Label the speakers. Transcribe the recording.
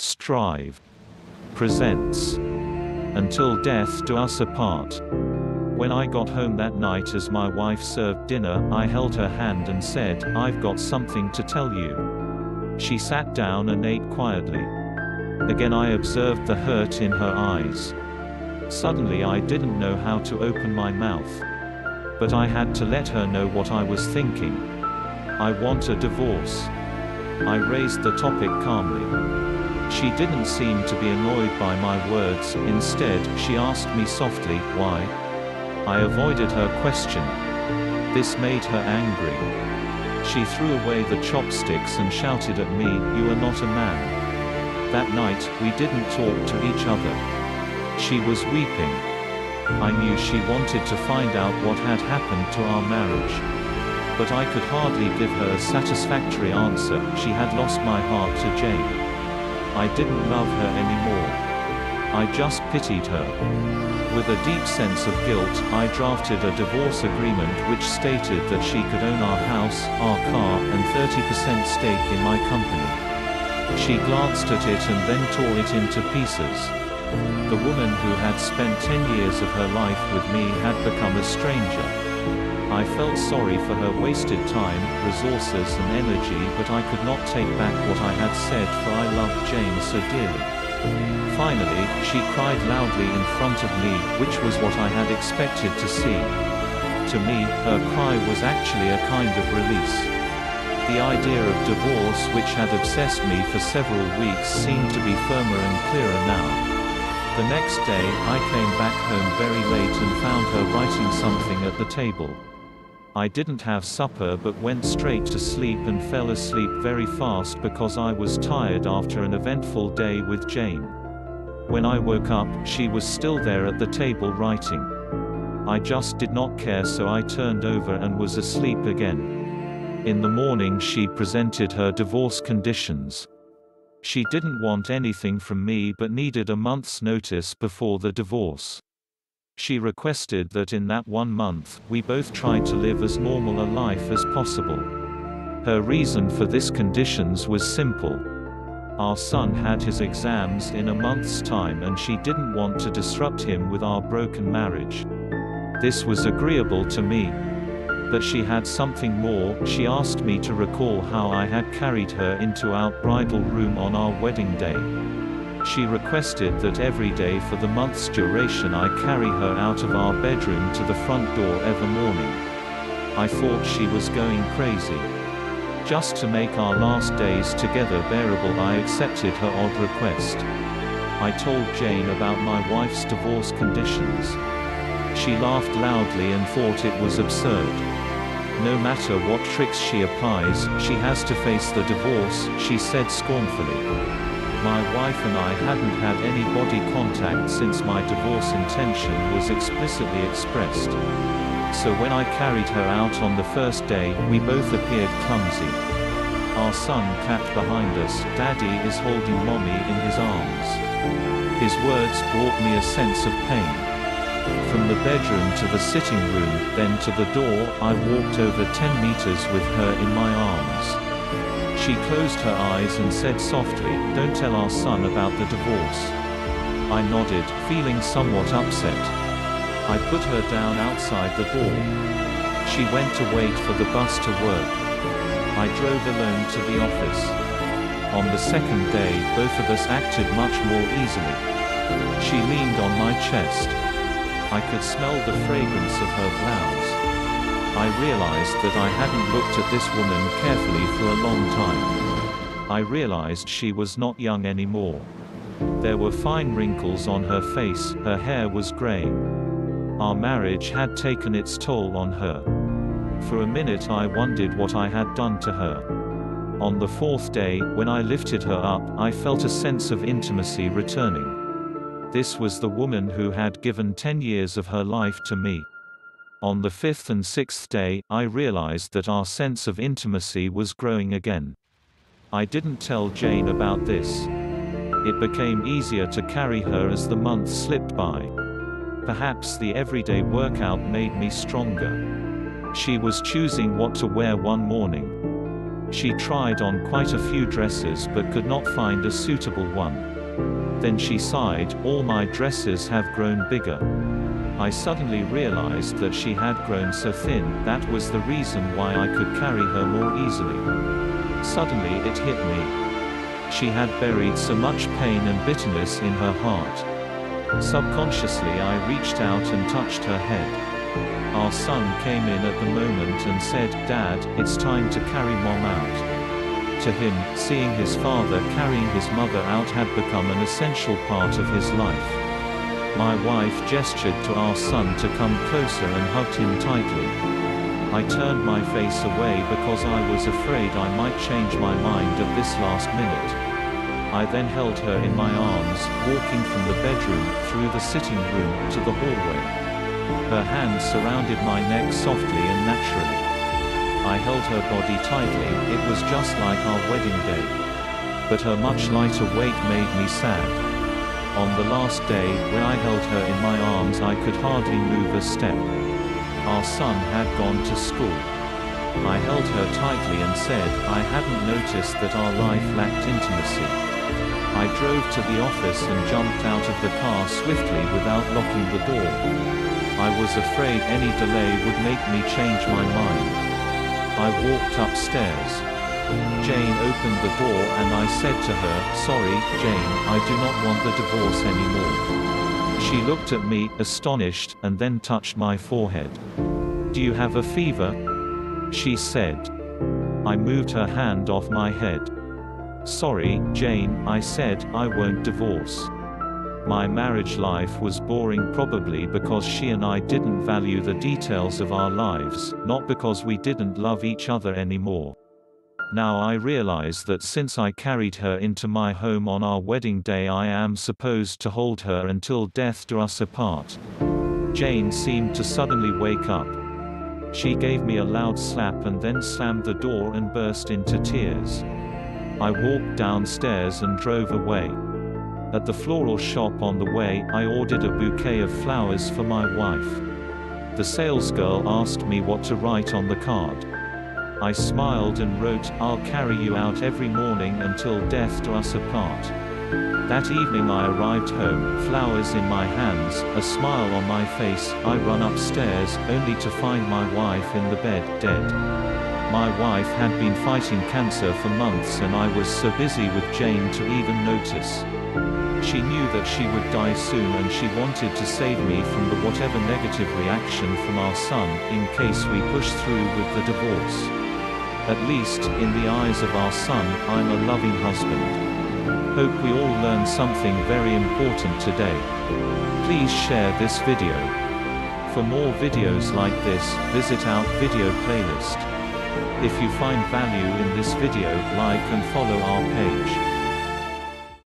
Speaker 1: Stryv presents Until Death Do Us Apart. When I got home that night as my wife served dinner, I held her hand and said, "I've got something to tell you." She sat down and ate quietly. Again I observed the hurt in her eyes. Suddenly I didn't know how to open my mouth. But I had to let her know what I was thinking. I want a divorce. I raised the topic calmly. She didn't seem to be annoyed by my words. Instead, she asked me softly, "Why?" I avoided her question. This made her angry. She threw away the chopsticks and shouted at me, "You are not a man." That night, we didn't talk to each other. She was weeping. I knew she wanted to find out what had happened to our marriage. But I could hardly give her a satisfactory answer. She had lost my heart to Jane. I didn't love her anymore. I just pitied her. With a deep sense of guilt, I drafted a divorce agreement which stated that she could own our house, our car, and 30% stake in my company. She glanced at it and then tore it into pieces. The woman who had spent 10 years of her life with me had become a stranger. I felt sorry for her wasted time, resources and energy, but I could not take back what I had said, for I loved Jane so dearly. Finally, she cried loudly in front of me, which was what I had expected to see. To me, her cry was actually a kind of release. The idea of divorce, which had obsessed me for several weeks, seemed to be firmer and clearer now. The next day, I came back home very late and found her writing something at the table. I didn't have supper but went straight to sleep and fell asleep very fast because I was tired after an eventful day with Jane. When I woke up, she was still there at the table writing. I just did not care, so I turned over and was asleep again. In the morning she presented her divorce conditions. She didn't want anything from me but needed a month's notice before the divorce. She requested that in that 1 month, we both tried to live as normal a life as possible. Her reason for this conditions was simple. Our son had his exams in a month's time and she didn't want to disrupt him with our broken marriage. This was agreeable to me. But she had something more. She asked me to recall how I had carried her into our bridal room on our wedding day. She requested that every day for the month's duration I carry her out of our bedroom to the front door every morning. I thought she was going crazy. Just to make our last days together bearable, I accepted her odd request. I told Jane about my wife's divorce conditions. She laughed loudly and thought it was absurd. No matter what tricks she applies, she has to face the divorce, she said scornfully. My wife and I hadn't had any body contact since my divorce intention was explicitly expressed. So when I carried her out on the first day, we both appeared clumsy. Our son clapped behind us. "Daddy is holding Mommy in his arms." His words brought me a sense of pain. From the bedroom to the sitting room, then to the door, I walked over 10 meters with her in my arms. She closed her eyes and said softly, "Don't tell our son about the divorce." I nodded, feeling somewhat upset. I put her down outside the door. She went to wait for the bus to work. I drove alone to the office. On the second day, both of us acted much more easily. She leaned on my chest. I could smell the fragrance of her blouse. I realized that I hadn't looked at this woman carefully for a long time. I realized she was not young anymore. There were fine wrinkles on her face, her hair was gray. Our marriage had taken its toll on her. For a minute I wondered what I had done to her. On the 4th day, when I lifted her up, I felt a sense of intimacy returning. This was the woman who had given 10 years of her life to me. On the 5th and 6th day, I realized that our sense of intimacy was growing again. I didn't tell Jane about this. It became easier to carry her as the months slipped by. Perhaps the everyday workout made me stronger. She was choosing what to wear one morning. She tried on quite a few dresses but could not find a suitable one. Then she sighed, "All my dresses have grown bigger." I suddenly realized that she had grown so thin, that was the reason why I could carry her more easily. Suddenly it hit me. She had buried so much pain and bitterness in her heart. Subconsciously I reached out and touched her head. Our son came in at the moment and said, "Dad, it's time to carry Mom out." To him, seeing his father carrying his mother out had become an essential part of his life. My wife gestured to our son to come closer and hugged him tightly. I turned my face away because I was afraid I might change my mind at this last minute. I then held her in my arms, walking from the bedroom, through the sitting room, to the hallway. Her hands surrounded my neck softly and naturally. I held her body tightly, it was just like our wedding day. But her much lighter weight made me sad. On the last day, when I held her in my arms, I could hardly move a step. Our son had gone to school. I held her tightly and said, I hadn't noticed that our life lacked intimacy. I drove to the office and jumped out of the car swiftly without locking the door. I was afraid any delay would make me change my mind. I walked upstairs. Jane opened the door and I said to her, "Sorry, Jane, I do not want the divorce anymore." She looked at me, astonished, and then touched my forehead. "Do you have a fever?" she said. I moved her hand off my head. "Sorry, Jane," I said, "I won't divorce." My marriage life was boring, probably because she and I didn't value the details of our lives, not because we didn't love each other anymore. Now I realize that since I carried her into my home on our wedding day, I am supposed to hold her until death do us apart. Jane seemed to suddenly wake up. She gave me a loud slap and then slammed the door and burst into tears. I walked downstairs and drove away. At the floral shop on the way, I ordered a bouquet of flowers for my wife. The salesgirl asked me what to write on the card. I smiled and wrote, "I'll carry you out every morning until death do us apart." That evening I arrived home, flowers in my hands, a smile on my face. I run upstairs, only to find my wife in the bed, dead. My wife had been fighting cancer for months and I was so busy with Jane to even notice. She knew that she would die soon and she wanted to save me from the whatever negative reaction from our son, in case we pushed through with the divorce. At least, in the eyes of our son, I'm a loving husband. Hope we all learned something very important today. Please share this video. For more videos like this, visit our video playlist. If you find value in this video, like and follow our page.